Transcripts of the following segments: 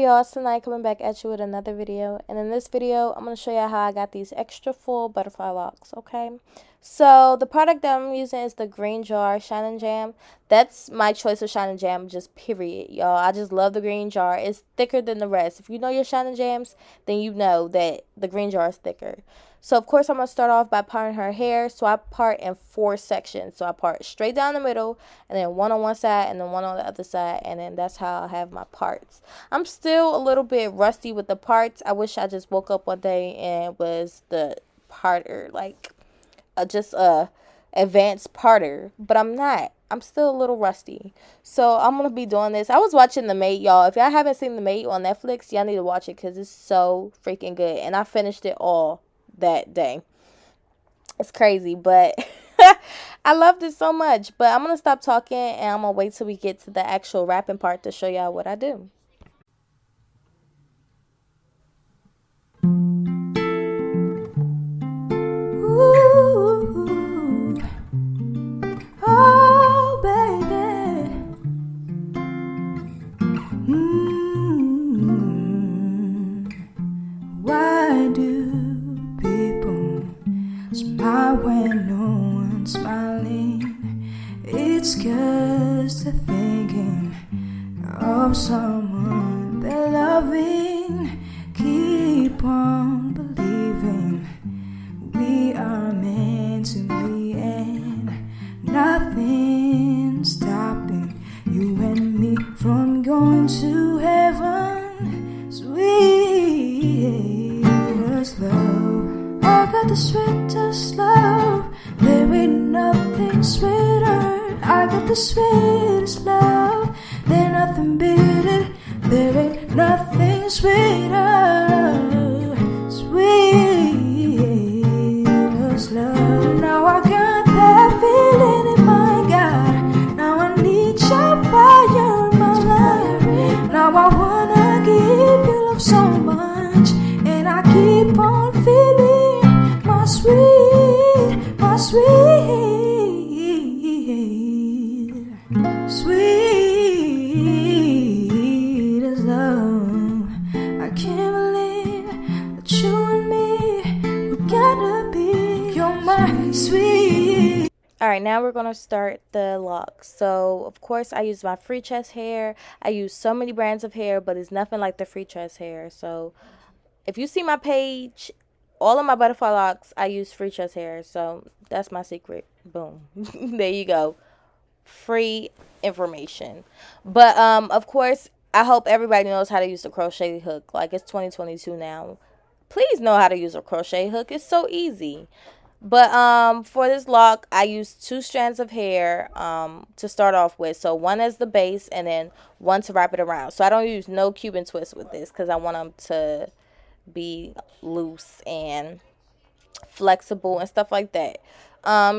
y'all, it's tonight coming back at you with another video. And in this video, I'm going to show you how I got these extra full butterfly locks, okay? So the product that I'm using is the green jar Shine and Jam. That's my choice of Shine and Jam, just period, y'all. I just love the green jar. It's thicker than the rest. If you know your Shine and Jams, then you know that the green jar is thicker. So of course I'm going to start off by parting her hair. So I part in 4 sections. So I part straight down the middle, and then one on one side and then one on the other side, and then that's how I have my parts. I'm still a little bit rusty with the parts. I wish I just woke up one day and was the parter, like just a advanced parter, but I'm not. I'm still a little rusty. So I'm going to be doing this. I was watching The Maid, y'all. If y'all haven't seen The Maid on Netflix, y'all need to watch it because it's so freaking good. And I finished it all that day. It's crazy, but I loved it so much. But I'm going to stop talking and I'm going to wait till we get to the actual wrapping part to show y'all what I do. When no one's smiling, it's just a thinking of someone they're loving. Keep on believing we are meant to be, and nothing's stopping you and me from going to heaven. Sweet as love, I got the sweetest love. There ain't nothing sweeter. I got the sweetest love. There's nothing beat it. There ain't nothing sweeter. Sweetest love. Now I got that feeling in my God. Now I need your fire in my life. Now I wanna give you love so much, and I keep on feeling my sweet, sweet as love. I can't believe that you and me, we gotta be. You're my sweet. Alright, now we're going to start the locks. So, of course, I use my Freetress hair. I use so many brands of hair, but it's nothing like the Freetress hair. So, if you see my page, all of my butterfly locks, I use Freetress hair. So, that's my secret. Boom. There you go. Free information. But, of course, I hope everybody knows how to use the crochet hook. Like, it's 2022 now. Please know how to use a crochet hook. It's so easy. But for this lock, I use 2 strands of hair to start off with. So one as the base and then one to wrap it around. So I don't use no Cuban twist with this because I want them to be loose and flexible and stuff like that.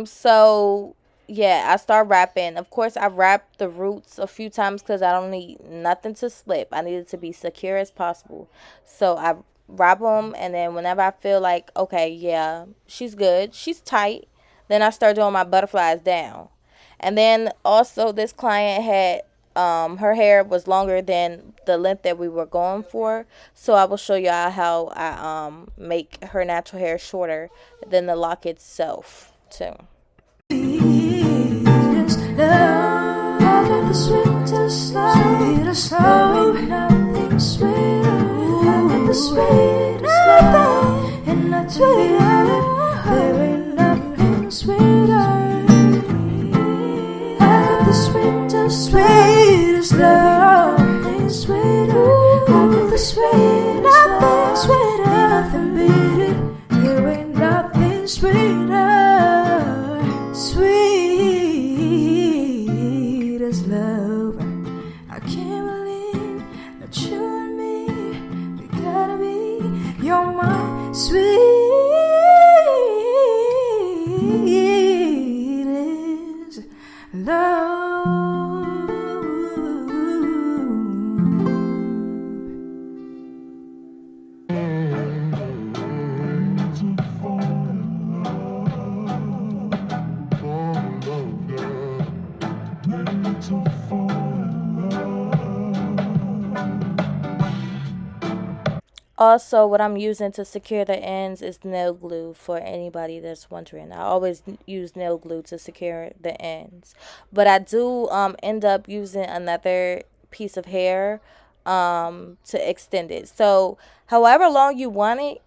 So yeah, I start wrapping. Of course, I wrap the roots a few times because I don't need nothing to slip. I need it to be secure as possible. So I wrap them, and then whenever I feel like, okay, yeah, she's good, she's tight, then I start doing my butterflies down. And then also this client had her hair was longer than the length that we were going for, so I will show y'all how I make her natural hair shorter than the lock itself too. The sweetest love, and I swear there ain't nothing sweeter. I got the sweetest love, nothing sweeter. I got the sweetest love, nothing beat it. There ain't nothing sweeter. Sweet as love. I can't believe that you and me, gotta be. You're my sweetest love. Also, what I'm using to secure the ends is nail glue for anybody that's wondering. I always use nail glue to secure the ends. But I do end up using another piece of hair to extend it. So, however long you want it,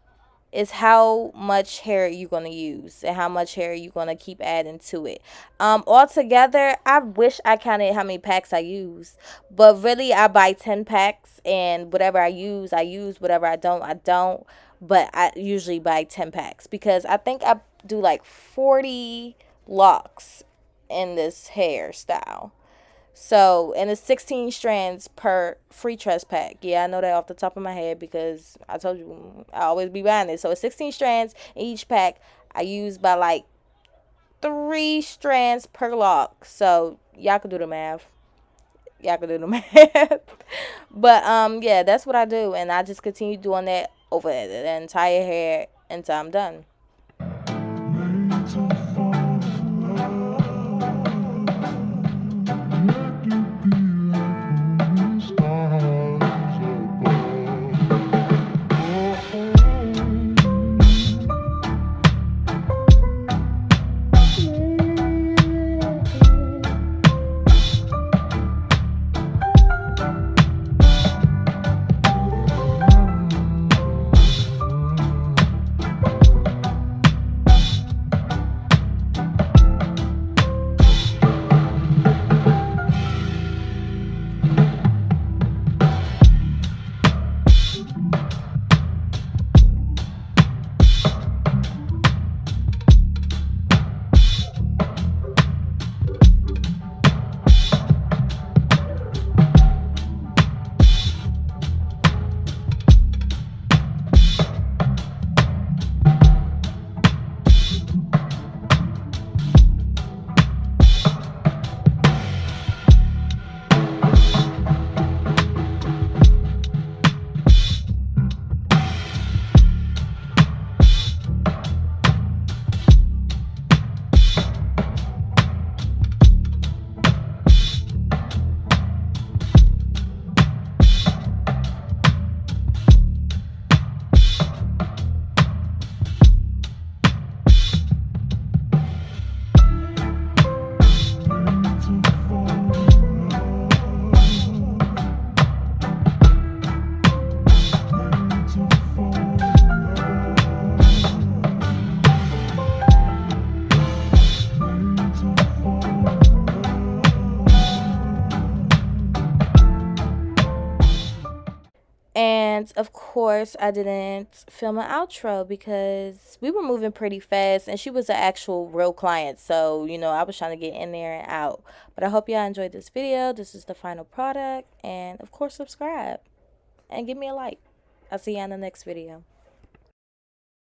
is how much hair you're going to use and how much hair you're going to keep adding to it. Altogether, I wish I counted how many packs I use, but really I buy 10 packs, and whatever I use, I use. Whatever I don't, but I usually buy 10 packs because I think I do like 40 locks in this hairstyle. So, and it's 16 strands per Freetress pack. Yeah, I know that off the top of my head because I told you I always be buying it. So, it's 16 strands in each pack. I use by like 3 strands per lock. So, y'all can do the math. Y'all can do the math. But, yeah, that's what I do. And I just continue doing that over the entire hair until I'm done. And of course, I didn't film an outro because we were moving pretty fast and she was an actual real client. So, I was trying to get in there and out. But I hope y'all enjoyed this video. This is the final product. And of course, subscribe and give me a like. I'll see you on the next video.